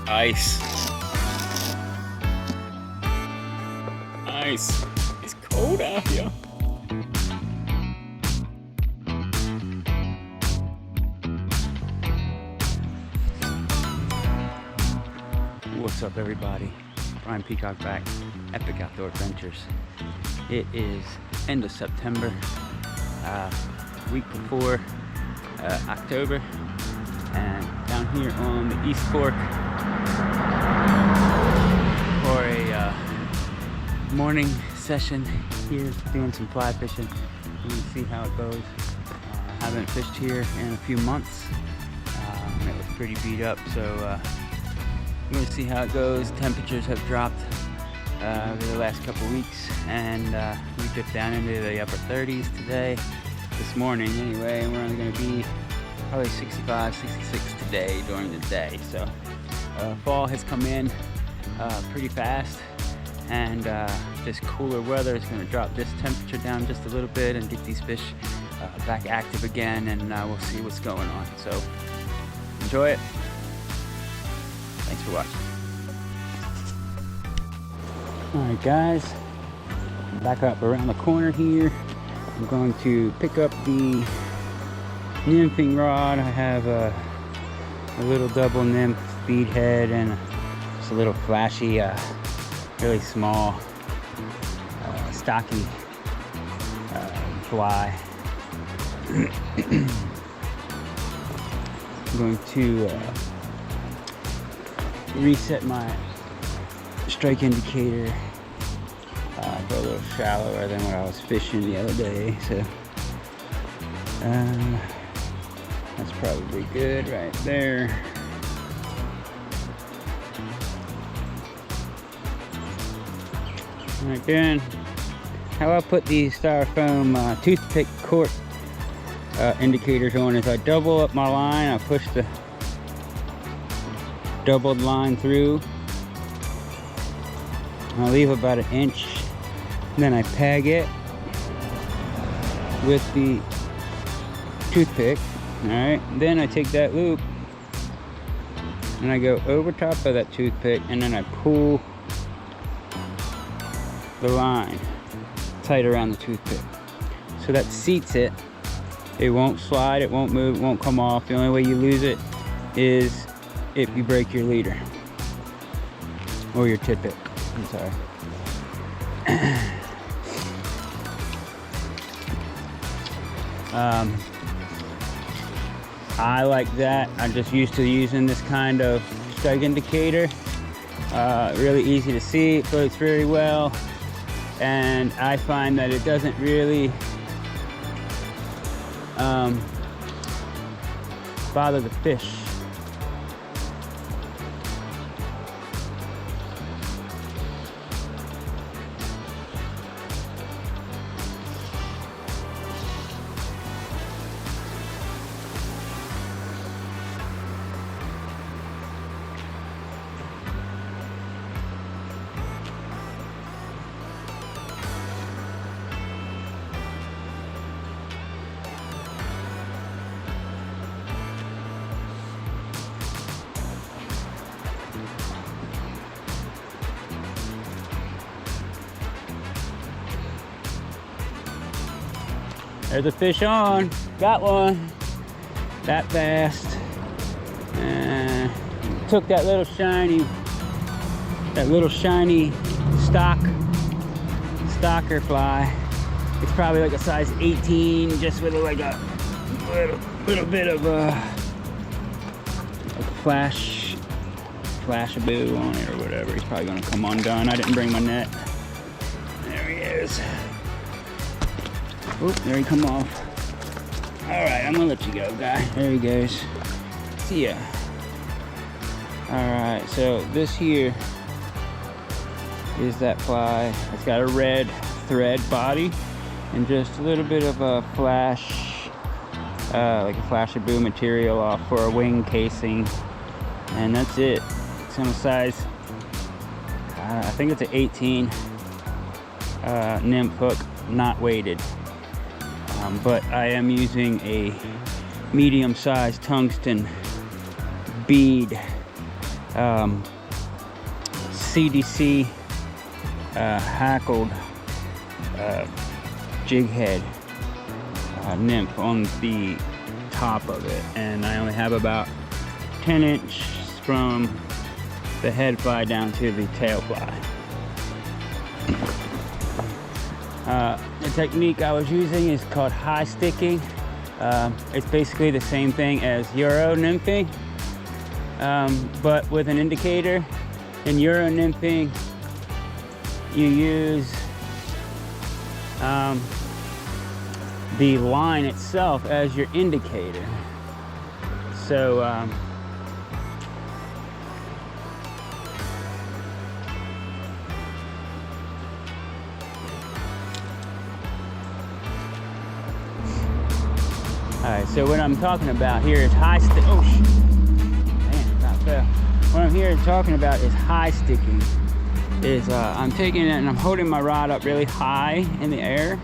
Ice. Ice. It's cold out here. What's up, everybody? Brian Peacock back, Epic Outdoor Adventures. It is end of September, week before October, and down here on the East Fork for a morning session here, doing some fly fishing. You can see how it goes. Haven't fished here in a few months. It was pretty beat up, so we're going to see how it goes. Temperatures have dropped over the last couple weeks, and we dipped down into the upper 30s today, this morning anyway, and we're only going to be probably 65, 66 today during the day. So fall has come in pretty fast, and this cooler weather is going to drop this temperature down just a little bit and get these fish back active again, and we'll see what's going on. So enjoy it. Thanks for watching. Alright guys, back up around the corner here. I'm going to pick up the nymphing rod. I have a little double nymph speed head and just a little flashy, really small, stocky fly. I'm going to reset my strike indicator for a little shallower than what I was fishing the other day, so that's probably good right there. And again, how I put these styrofoam toothpick cork indicators on is I double up my line, I push the doubled line through, I'll leave about 1 inch, and then I peg it with the toothpick. Alright, then I take that loop and I go over top of that toothpick, and then I pull the line tight around the toothpick, so that seats it. It won't slide, it won't move, it won't come off. The only way you lose it is if you break your leader or your tippet. I'm sorry. I like that. I'm just used to using this kind of strike indicator. Really easy to see, it floats very well, and I find that it doesn't really bother the fish. There's a fish on. Got one. That fast. Took that little shiny stalker fly. It's probably like a size 18, just with like a little bit of a flashaboo on it or whatever. He's probably gonna come undone. I didn't bring my net. There he is. Oop, there he come off. Alright, I'm gonna let you go, guy. There he goes. See ya. Alright, so this here is that fly. It's got a red thread body and just a little bit of a flash, like a flashaboo material off for a wing casing. And that's it. It's on a size, I think it's an 18 nymph hook, not weighted. But I am using a medium-sized tungsten bead CDC hackled jig head nymph on the top of it, and I only have about 10 inches from the head fly down to the tail fly. The technique I was using is called high sticking. It's basically the same thing as Euro nymphing, but with an indicator. In Euro nymphing, you use the line itself as your indicator. So alright, so what I'm talking about here is high stick. Oh, man, that fell. What I'm here talking about is high sticking. I'm taking it and I'm holding my rod up really high in the air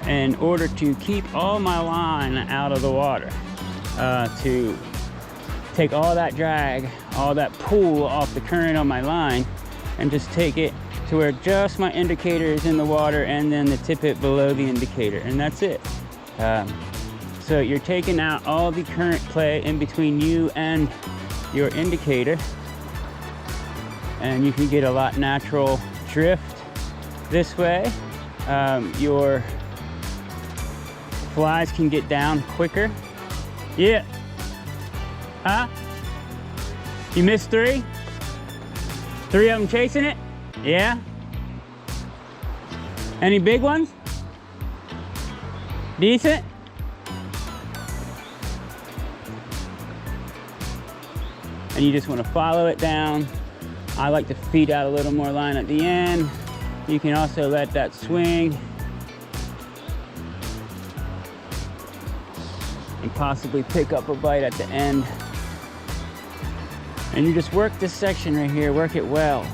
in order to keep all my line out of the water, to take all that drag, all that pull off the current on my line, and just take it to where just my indicator is in the water, and then the tip it below the indicator, and that's it. So you're taking out all the current play in between you and your indicator, and you can get a lot natural drift this way. Your flies can get down quicker. Yeah. Huh? You missed 3? 3 of them chasing it? Yeah. Any big ones? Decent? And you just want to follow it down. I like to feed out a little more line at the end. You can also let that swing and possibly pick up a bite at the end. And you just work this section right here, work it well.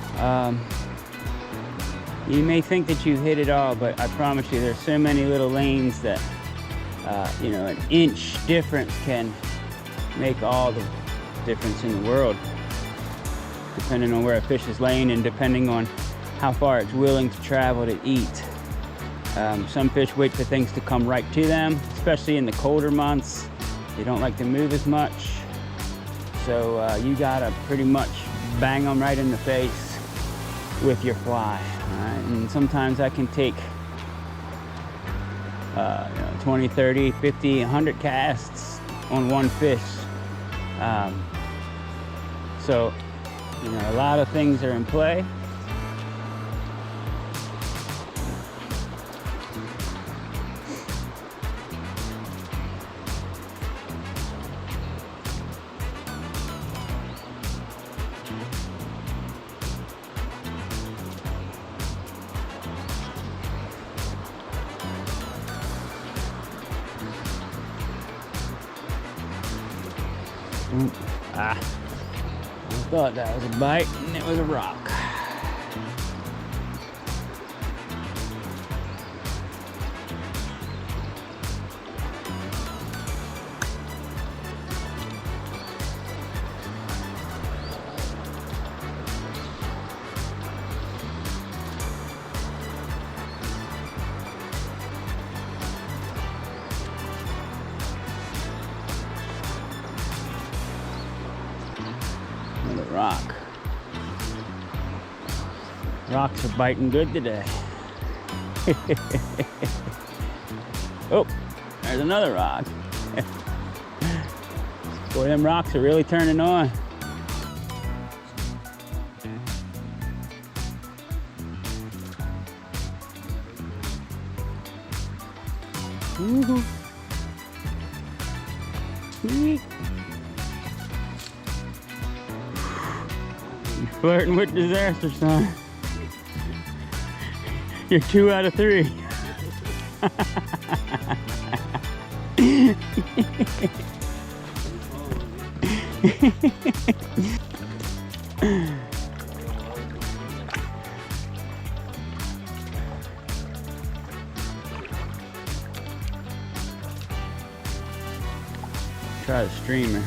You may think that you hit it all, but I promise you there's so many little lanes that, you know, an inch difference can make all the difference in the world, depending on where a fish is laying and depending on how far it's willing to travel to eat. Some fish wait for things to come right to them, especially in the colder months. They don't like to move as much. So you gotta pretty much bang them right in the face with your fly. All right? And sometimes that can take 20, 30, 50, 100 casts on one fish. So, you know, a lot of things are in play. I thought that was a bite, and it was a rock. Another rock. Rocks are biting good today. Oh, there's another rock. Boy, them rocks are really turning on. Woohoo. You're flirting with disaster, son. You're 2 out of 3. Try the streamer.